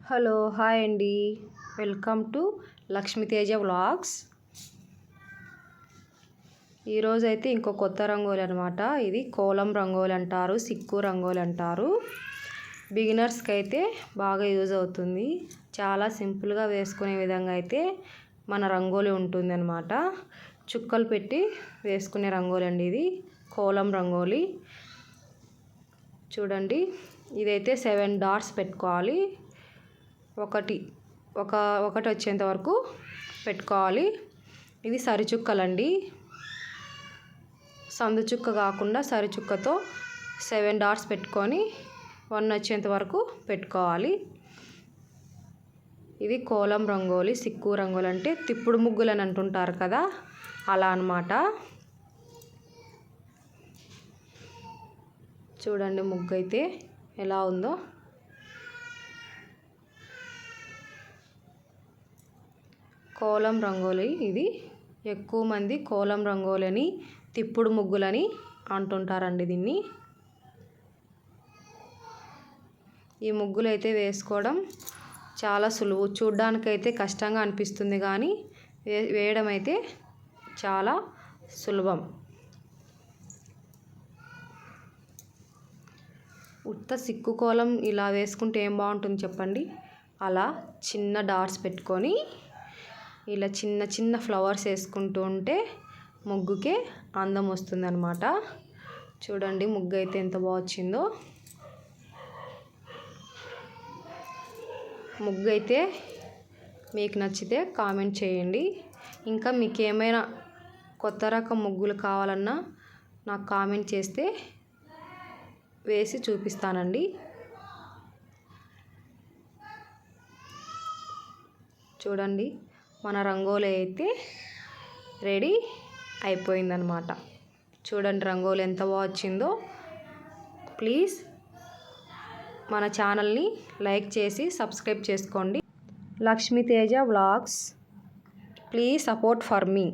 Hello hi అండి. Welcome to Lakshmi Teja vlogs. ఈరోజు అయితే ఇంకో కొత్త రంగోలి అనమాట. ఇది కోలం రంగోలి అంటారు, సిక్కు రంగోలి అంటారు. బిగినర్స్కి అయితే బాగా యూజ్ అవుతుంది. చాలా సింపుల్గా వేసుకునే విధంగా అయితే మన రంగోలి ఉంటుంది అనమాట. చుక్కలు పెట్టి వేసుకునే రంగోలి అండి ఇది, కోలం రంగోలి. చూడండి, ఇదైతే 7 డాట్స్ పెట్టుకోవాలి. ఒకటి వచ్చేంత వరకు పెట్టుకోవాలి. ఇది సరిచుక్కలండి, సందు చుక్క కాకుండా సరిచుక్కతో 7 డాట్స్ పెట్టుకొని 1 వచ్చేంత వరకు పెట్టుకోవాలి. ఇది కోలం రంగోలి, సిక్కు రంగోలి అంటే తిప్పుడు ముగ్గులు అని అంటుంటారు కదా, అలా అన్నమాట. చూడండి ముగ్గు అయితే ఎలా ఉందో. కోలం రంగోలి ఇది. ఎక్కువ మంది కోలం రంగోలిని తిప్పుడు ముగ్గులని అంటుంటారండి దీన్ని. ఈ ముగ్గులు అయితే వేసుకోవడం చాలా సులువు. చూడ్డానికైతే కష్టంగా అనిపిస్తుంది కానీ వేయడం అయితే చాలా సులభం. ఉత్త సిక్కు కోలం ఇలా వేసుకుంటే ఏం బాగుంటుంది చెప్పండి. అలా చిన్న డాట్స్ పెట్టుకొని ఇలా చిన్న చిన్న ఫ్లవర్స్ వేసుకుంటూ ఉంటే ముగ్గుకే అందం వస్తుంది అన్నమాట. చూడండి ముగ్గు అయితే ఎంత బాగా వచ్చిందో. ముగ్గు అయితే మీకు నచ్చితే కామెంట్ చేయండి. ఇంకా మీకు ఏమైనా కొత్త రకం ముగ్గులు కావాలన్నా నాకు కామెంట్ చేస్తే వేసి చూపిస్తానండి. చూడండి మన రంగోలి అయితే రెడీ అయిపోయిందనమాట. చూడండి రంగోలి ఎంత బాగా వచ్చిందో. ప్లీజ్ మన ఛానల్ని లైక్ చేసి సబ్స్క్రైబ్ చేసుకోండి. Lakshmi Teja vlogs, please support for me.